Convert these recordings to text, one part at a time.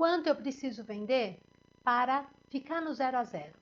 quanto eu preciso vender para ficar no 0 a 0?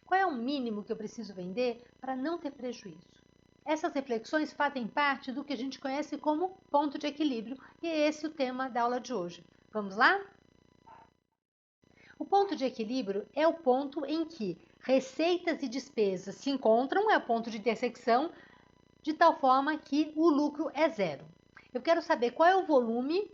Qual é o mínimo que eu preciso vender para não ter prejuízo? Essas reflexões fazem parte do que a gente conhece como ponto de equilíbrio e é esse o tema da aula de hoje. Vamos lá? O ponto de equilíbrio é o ponto em que receitas e despesas se encontram, é o ponto de intersecção, de tal forma que o lucro é zero. Eu quero saber qual é o volume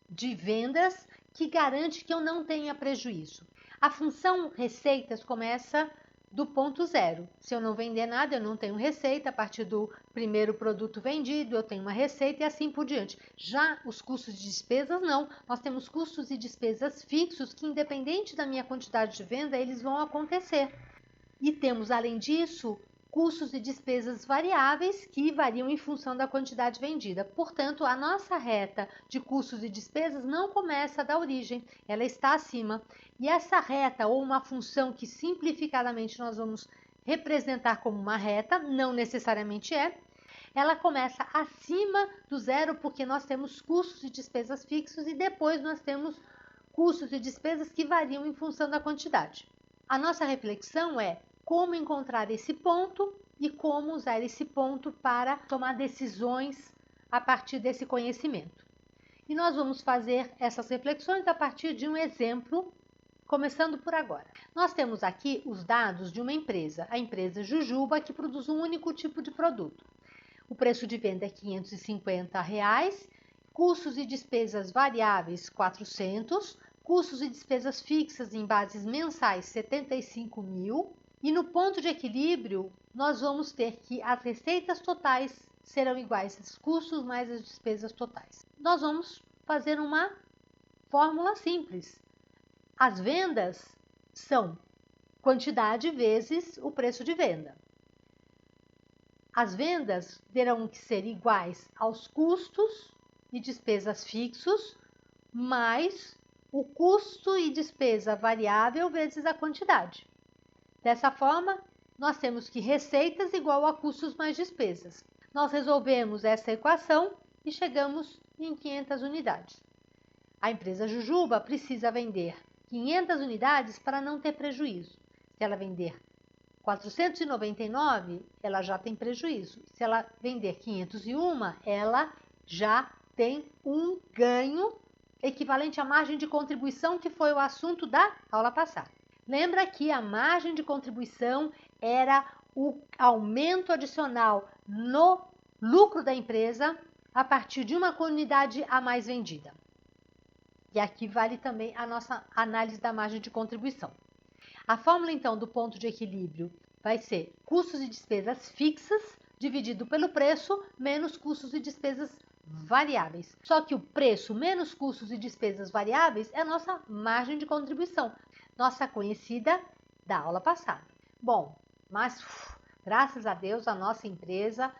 de vendas que garante que eu não tenha prejuízo. A função receitas começa do ponto zero. Se eu não vender nada, eu não tenho receita. A partir do primeiro produto vendido, eu tenho uma receita e assim por diante. Já os custos de despesas, não. Nós temos custos e despesas fixos que, independente da minha quantidade de venda, eles vão acontecer. E temos, além disso, custos e despesas variáveis que variam em função da quantidade vendida. Portanto, a nossa reta de custos e despesas não começa da origem, ela está acima. E essa reta, ou uma função que simplificadamente nós vamos representar como uma reta, não necessariamente é, ela começa acima do zero porque nós temos custos e despesas fixos e depois nós temos custos e despesas que variam em função da quantidade. A nossa reflexão é como encontrar esse ponto e como usar esse ponto para tomar decisões a partir desse conhecimento. E nós vamos fazer essas reflexões a partir de um exemplo, começando por agora. Nós temos aqui os dados de uma empresa, a empresa Jujuba, que produz um único tipo de produto. O preço de venda é R$ 550, custos e despesas variáveis 400, custos e despesas fixas em bases mensais 75 mil. E no ponto de equilíbrio, nós vamos ter que as receitas totais serão iguais aos custos mais as despesas totais. Nós vamos fazer uma fórmula simples. As vendas são quantidade vezes o preço de venda. As vendas terão que ser iguais aos custos e despesas fixos mais o custo e despesa variável vezes a quantidade. Dessa forma, nós temos que receitas igual a custos mais despesas. Nós resolvemos essa equação e chegamos em 500 unidades. A empresa Jujuba precisa vender 500 unidades para não ter prejuízo. Se ela vender 499, ela já tem prejuízo. Se ela vender 501, ela já tem um ganho equivalente à margem de contribuição, que foi o assunto da aula passada. Lembra que a margem de contribuição era o aumento adicional no lucro da empresa a partir de uma unidade a mais vendida. E aqui vale também a nossa análise da margem de contribuição. A fórmula, então, do ponto de equilíbrio vai ser custos e despesas fixas dividido pelo preço menos custos e despesas variáveis. Só que o preço menos custos e despesas variáveis é a nossa margem de contribuição, nossa conhecida da aula passada. Bom, mas graças a Deus a nossa empresa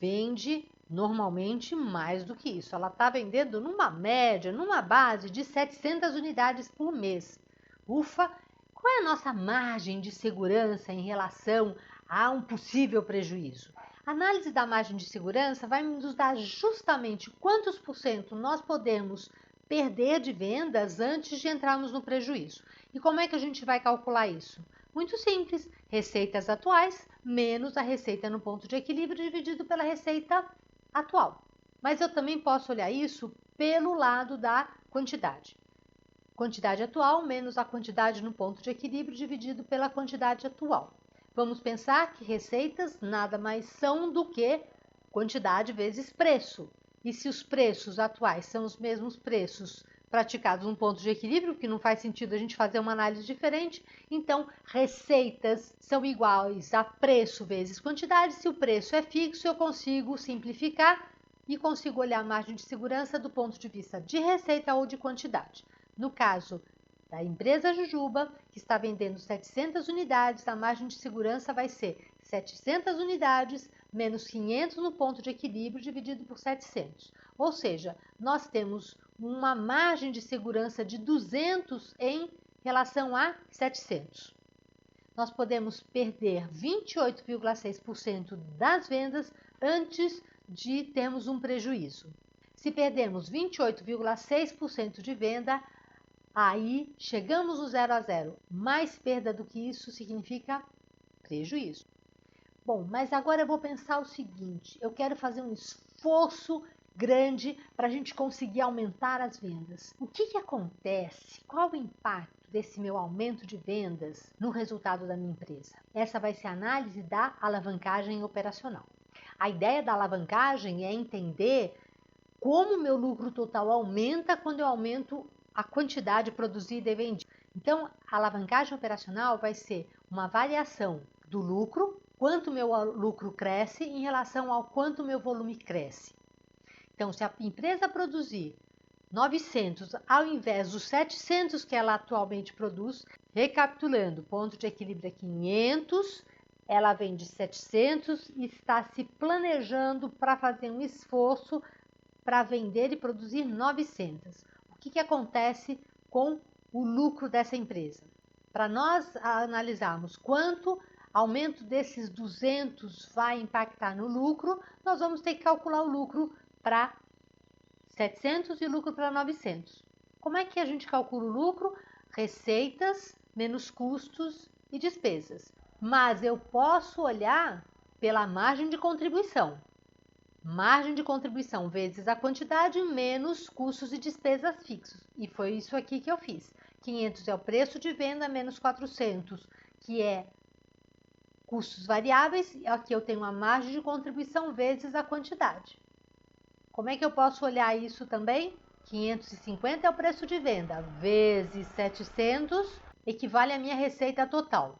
vende normalmente mais do que isso. Ela está vendendo numa média, numa base de 700 unidades por mês. Ufa! Qual é a nossa margem de segurança em relação a um possível prejuízo? A análise da margem de segurança vai nos dar justamente quantos por cento nós podemos perder de vendas antes de entrarmos no prejuízo. E como é que a gente vai calcular isso? Muito simples, receitas atuais menos a receita no ponto de equilíbrio dividido pela receita atual. Mas eu também posso olhar isso pelo lado da quantidade. Quantidade atual menos a quantidade no ponto de equilíbrio dividido pela quantidade atual. Vamos pensar que receitas nada mais são do que quantidade vezes preço. E se os preços atuais são os mesmos preços praticados no ponto de equilíbrio, que não faz sentido a gente fazer uma análise diferente, então receitas são iguais a preço vezes quantidade. Se o preço é fixo, eu consigo simplificar e consigo olhar a margem de segurança do ponto de vista de receita ou de quantidade. No caso da empresa Jujuba, que está vendendo 700 unidades, a margem de segurança vai ser 700 unidades menos 500 no ponto de equilíbrio dividido por 700. Ou seja, nós temos uma margem de segurança de 200 em relação a 700. Nós podemos perder 28,6% das vendas antes de termos um prejuízo. Se perdermos 28,6% de venda, Aí chegamos no 0 a 0. Mais perda do que isso significa prejuízo. Bom, mas agora eu vou pensar o seguinte, eu quero fazer um esforço grande para a gente conseguir aumentar as vendas. O que acontece? Qual o impacto desse meu aumento de vendas no resultado da minha empresa? Essa vai ser a análise da alavancagem operacional. A ideia da alavancagem é entender como o meu lucro total aumenta quando eu aumento a quantidade produzida e vendida. Então, a alavancagem operacional vai ser uma variação do lucro, quanto meu lucro cresce em relação ao quanto meu volume cresce. Então, se a empresa produzir 900 ao invés dos 700 que ela atualmente produz, recapitulando, ponto de equilíbrio é 500, ela vende 700 e está se planejando para fazer um esforço para vender e produzir 900. O que acontece com o lucro dessa empresa? Para nós analisarmos quanto aumento desses 200 vai impactar no lucro, nós vamos ter que calcular o lucro para 700 e o lucro para 900. Como é que a gente calcula o lucro? Receitas menos custos e despesas. Mas eu posso olhar pela margem de contribuição. Margem de contribuição vezes a quantidade menos custos e despesas fixos. E foi isso aqui que eu fiz. 500 é o preço de venda menos 400, que é custos variáveis. Aqui eu tenho a margem de contribuição vezes a quantidade. Como é que eu posso olhar isso também? 550 é o preço de venda vezes 700 equivale à minha receita total.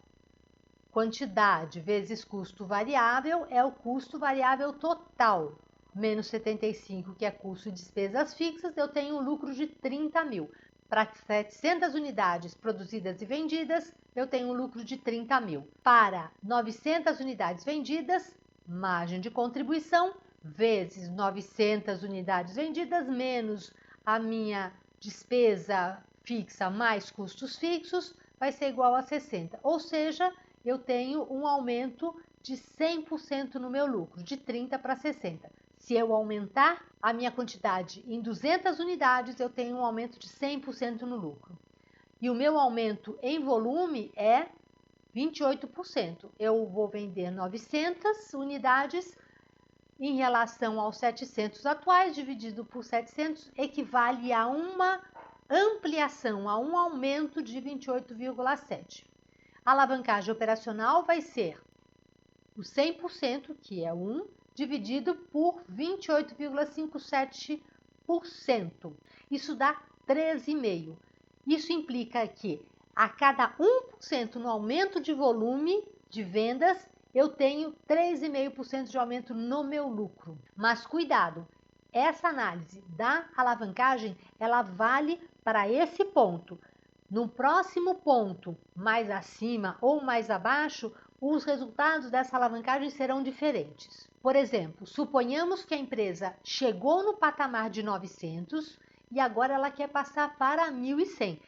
Quantidade vezes custo variável é o custo variável total, menos 75, que é custo e despesas fixas, eu tenho um lucro de 30 mil. Para 700 unidades produzidas e vendidas, eu tenho um lucro de 30 mil. Para 900 unidades vendidas, margem de contribuição, vezes 900 unidades vendidas, menos a minha despesa fixa mais custos fixos, vai ser igual a 60. Ou seja, eu tenho um aumento de 100% no meu lucro, de 30 para 60. Se eu aumentar a minha quantidade em 200 unidades, eu tenho um aumento de 100% no lucro. E o meu aumento em volume é 28%. Eu vou vender 900 unidades em relação aos 700 atuais, dividido por 700, equivale a uma ampliação, a um aumento de 28,7%. A alavancagem operacional vai ser o 100%, que é 1, dividido por 28,57%. Isso dá 13,5%. Isso implica que a cada 1% no aumento de volume de vendas, eu tenho 3,5% de aumento no meu lucro. Mas cuidado, essa análise da alavancagem, ela vale para esse ponto. No próximo ponto, mais acima ou mais abaixo, os resultados dessa alavancagem serão diferentes. Por exemplo, suponhamos que a empresa chegou no patamar de 900 e agora ela quer passar para 1.100.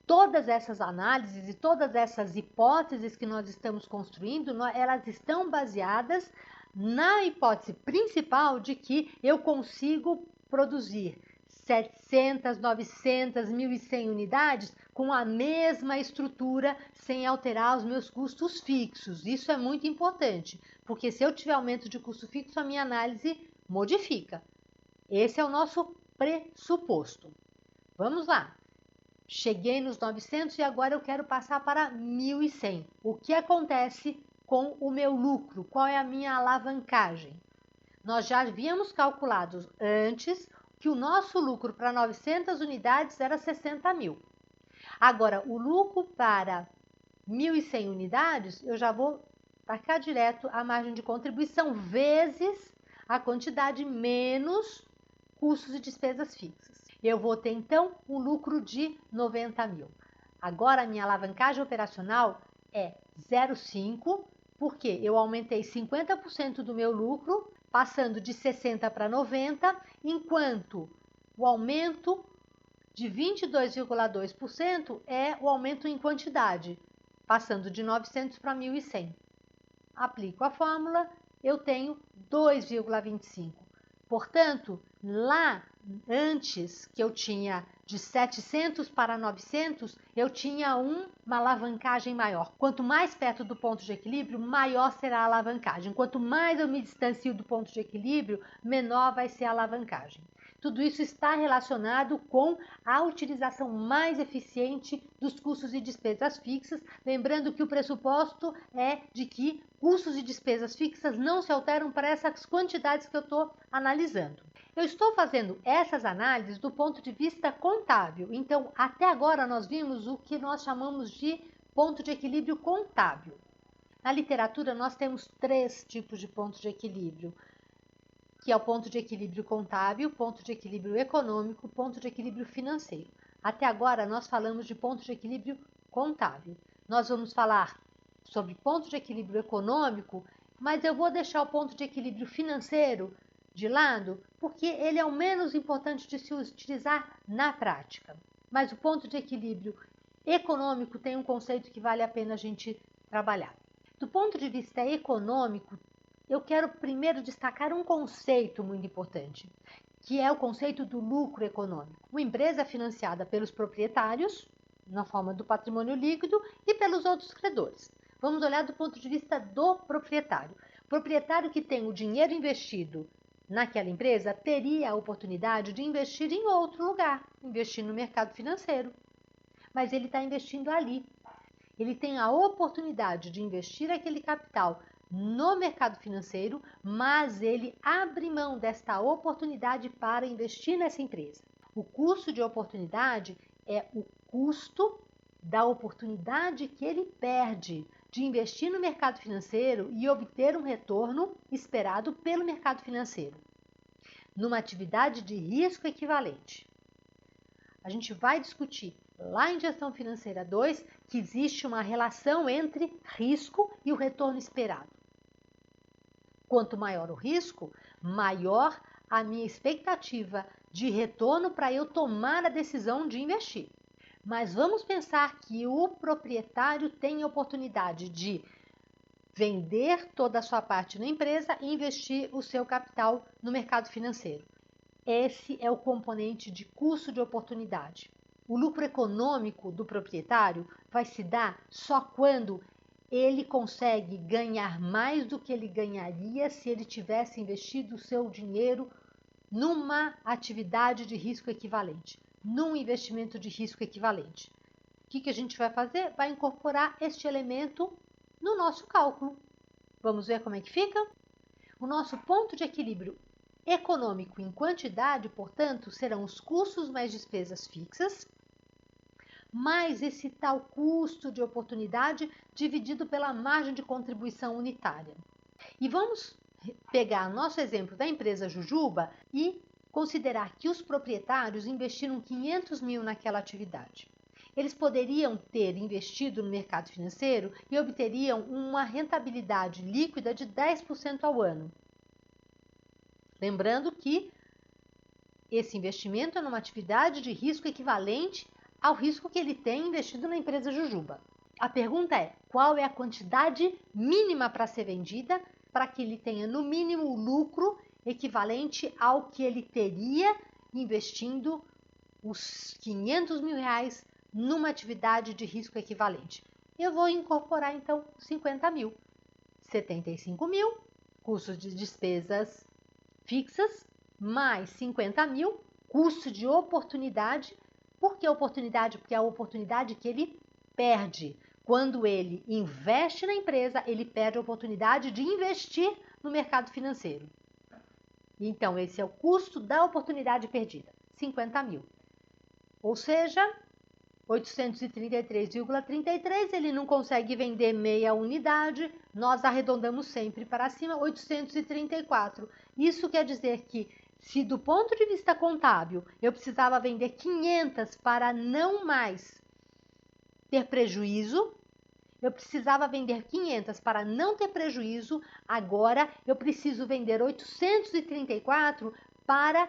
Todas essas análises e todas essas hipóteses que nós estamos construindo, elas estão baseadas na hipótese principal de que eu consigo produzir 700, 900, 1.100 unidades com a mesma estrutura, sem alterar os meus custos fixos. Isso é muito importante, porque se eu tiver aumento de custo fixo, a minha análise modifica. Esse é o nosso pressuposto. Vamos lá. Cheguei nos 900 e agora eu quero passar para 1.100. O que acontece com o meu lucro? Qual é a minha alavancagem? Nós já havíamos calculado antes que o nosso lucro para 900 unidades era 60 mil. Agora, o lucro para 1.100 unidades, eu já vou tacar direto a margem de contribuição vezes a quantidade menos custos e despesas fixas. Eu vou ter, então, um lucro de 90 mil. Agora, a minha alavancagem operacional é 0,5, porque eu aumentei 50% do meu lucro, passando de 60 para 90, enquanto o aumento de 22,2% é o aumento em quantidade, passando de 900 para 1.100. Aplico a fórmula, eu tenho 2,25. Portanto, lá antes que eu tinha de 700 para 900, eu tinha uma alavancagem maior. Quanto mais perto do ponto de equilíbrio, maior será a alavancagem. Quanto mais eu me distancio do ponto de equilíbrio, menor vai ser a alavancagem. Tudo isso está relacionado com a utilização mais eficiente dos custos e despesas fixas, lembrando que o pressuposto é de que custos e despesas fixas não se alteram para essas quantidades que eu estou analisando. Eu estou fazendo essas análises do ponto de vista contábil, então até agora nós vimos o que nós chamamos de ponto de equilíbrio contábil. Na literatura nós temos 3 tipos de pontos de equilíbrio, que é o ponto de equilíbrio contábil, ponto de equilíbrio econômico, ponto de equilíbrio financeiro. Até agora nós falamos de ponto de equilíbrio contábil. Nós vamos falar sobre ponto de equilíbrio econômico, mas eu vou deixar o ponto de equilíbrio financeiro de lado, porque ele é o menos importante de se utilizar na prática. Mas o ponto de equilíbrio econômico tem um conceito que vale a pena a gente trabalhar. Do ponto de vista econômico, eu quero primeiro destacar um conceito muito importante, que é o conceito do lucro econômico. Uma empresa financiada pelos proprietários, na forma do patrimônio líquido, e pelos outros credores. Vamos olhar do ponto de vista do proprietário. O proprietário que tem o dinheiro investido naquela empresa teria a oportunidade de investir em outro lugar, investir no mercado financeiro. Mas ele está investindo ali. Ele tem a oportunidade de investir aquele capital no mercado financeiro, mas ele abre mão desta oportunidade para investir nessa empresa. O custo de oportunidade é o custo da oportunidade que ele perde de investir no mercado financeiro e obter um retorno esperado pelo mercado financeiro, numa atividade de risco equivalente. A gente vai discutir lá em Gestão Financeira 2 que existe uma relação entre risco e o retorno esperado. Quanto maior o risco, maior a minha expectativa de retorno para eu tomar a decisão de investir. Mas vamos pensar que o proprietário tem a oportunidade de vender toda a sua parte na empresa e investir o seu capital no mercado financeiro. Esse é o componente de custo de oportunidade. O lucro econômico do proprietário vai se dar só quando ele consegue ganhar mais do que ele ganharia se ele tivesse investido o seu dinheiro numa atividade de risco equivalente, num investimento de risco equivalente. O que a gente vai fazer? Vai incorporar este elemento no nosso cálculo. Vamos ver como é que fica? O nosso ponto de equilíbrio econômico em quantidade, portanto, serão os custos mais despesas fixas, mais esse tal custo de oportunidade dividido pela margem de contribuição unitária. E vamos pegar nosso exemplo da empresa Jujuba e considerar que os proprietários investiram 500 mil naquela atividade. Eles poderiam ter investido no mercado financeiro e obteriam uma rentabilidade líquida de 10% ao ano. Lembrando que esse investimento é numa atividade de risco equivalente ao risco que ele tem investido na empresa Jujuba. A pergunta é, qual é a quantidade mínima para ser vendida para que ele tenha no mínimo o lucro equivalente ao que ele teria investindo os 500 mil reais numa atividade de risco equivalente? Eu vou incorporar então 50 mil, 75 mil, custos de despesas fixas, mais 50 mil, custo de oportunidade. Por que oportunidade? Porque é a oportunidade que ele perde. Quando ele investe na empresa, ele perde a oportunidade de investir no mercado financeiro. Então, esse é o custo da oportunidade perdida, 50 mil. Ou seja, 833,33, ele não consegue vender meia unidade, nós arredondamos sempre para cima, 834. Isso quer dizer que, se do ponto de vista contábil eu precisava vender 500 para não mais ter prejuízo, eu precisava vender 500 para não ter prejuízo, agora eu preciso vender 834 para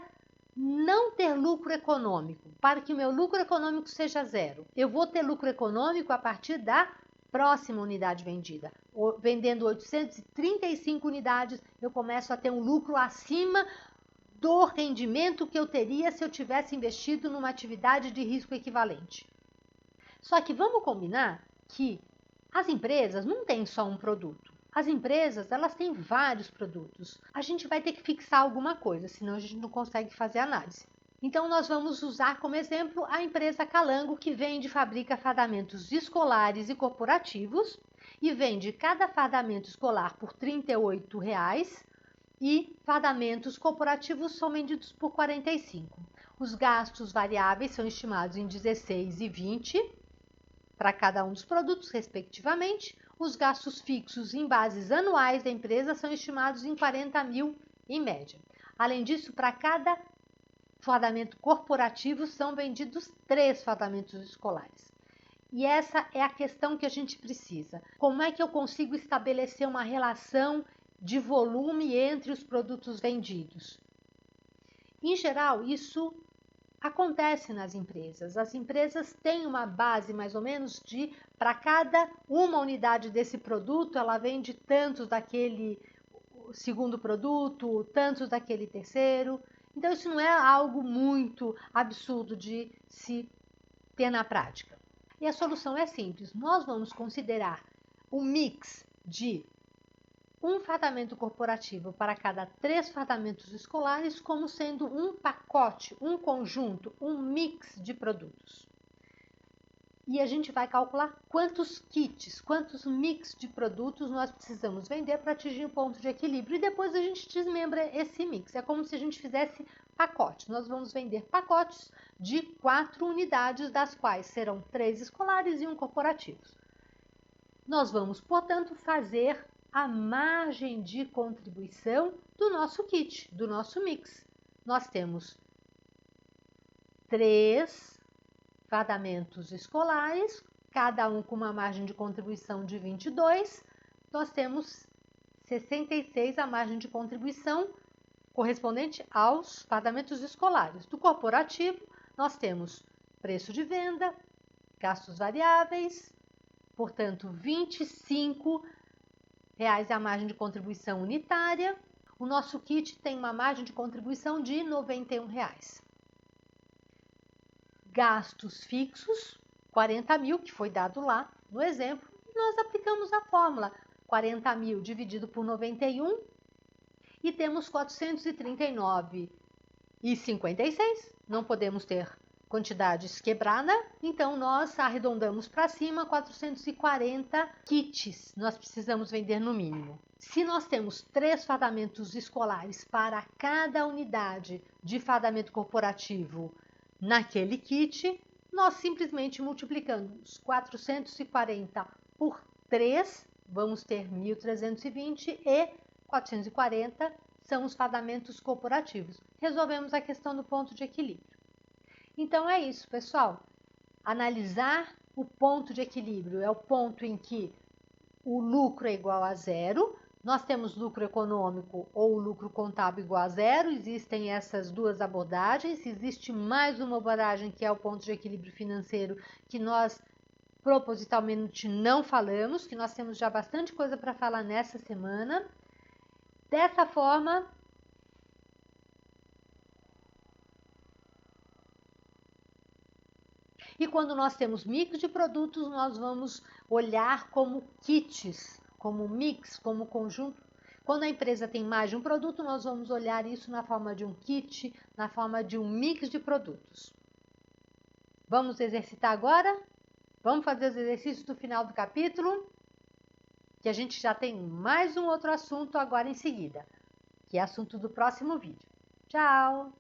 não ter lucro econômico, para que o meu lucro econômico seja zero. Eu vou ter lucro econômico a partir da próxima unidade vendida. Vendendo 835 unidades, eu começo a ter um lucro acima do rendimento que eu teria se eu tivesse investido numa atividade de risco equivalente. Só que vamos combinar que as empresas não têm só um produto. As empresas, elas têm vários produtos. A gente vai ter que fixar alguma coisa, senão a gente não consegue fazer análise. Então, nós vamos usar como exemplo a empresa Calango, que vende e fabrica fardamentos escolares e corporativos e vende cada fardamento escolar por R$ 38,00 e fardamentos corporativos são vendidos por R$ 45,00. Os gastos variáveis são estimados em 16 e 20 para cada um dos produtos, respectivamente. Os gastos fixos em bases anuais da empresa são estimados em 40.000 em média. Além disso, para cada fardamento corporativo são vendidos 3 fardamentos escolares. E essa é a questão que a gente precisa. Como é que eu consigo estabelecer uma relação de volume entre os produtos vendidos? Em geral, isso acontece nas empresas. As empresas têm uma base mais ou menos de, para cada uma unidade desse produto, ela vende tantos daquele segundo produto, tantos daquele terceiro. Então, isso não é algo muito absurdo de se ter na prática. E a solução é simples. Nós vamos considerar o mix de um fardamento corporativo para cada 3 fardamentos escolares como sendo um pacote, um conjunto, um mix de produtos. E a gente vai calcular quantos kits, quantos mix de produtos nós precisamos vender para atingir o ponto de equilíbrio. E depois a gente desmembra esse mix. É como se a gente fizesse pacotes. Nós vamos vender pacotes de 4 unidades, das quais serão 3 escolares e 1 corporativos. Nós vamos, portanto, fazer a margem de contribuição do nosso kit, do nosso mix. Nós temos 3 fardamentos escolares, cada um com uma margem de contribuição de 22. Nós temos 66 a margem de contribuição correspondente aos fardamentos escolares. Do corporativo, nós temos preço de venda, gastos variáveis, portanto, R$ 25,00 é a margem de contribuição unitária. O nosso kit tem uma margem de contribuição de R$ 91,00. Gastos fixos, 40.000, que foi dado lá no exemplo. Nós aplicamos a fórmula 40.000 dividido por 91 e temos 439,56. Não podemos ter quantidades quebradas, então nós arredondamos para cima 440 kits. Nós precisamos vender no mínimo. Se nós temos 3 fardamentos escolares para cada unidade de fardamento corporativo naquele kit, nós simplesmente multiplicamos 440 por 3, vamos ter 1.320 e 440 são os fardamentos corporativos. Resolvemos a questão do ponto de equilíbrio. Então é isso, pessoal. Analisar o ponto de equilíbrio é o ponto em que o lucro é igual a zero. Nós temos lucro econômico ou lucro contábil igual a zero. Existem essas duas abordagens. Existe mais uma abordagem que é o ponto de equilíbrio financeiro, que nós propositalmente não falamos, que nós temos já bastante coisa para falar nessa semana. Dessa forma, e quando nós temos mix de produtos, nós vamos olhar como kits, como mix, como conjunto. Quando a empresa tem mais de um produto, nós vamos olhar isso na forma de um kit, na forma de um mix de produtos. Vamos exercitar agora? Vamos fazer os exercícios do final do capítulo, que a gente já tem mais um outro assunto agora em seguida, que é assunto do próximo vídeo. Tchau!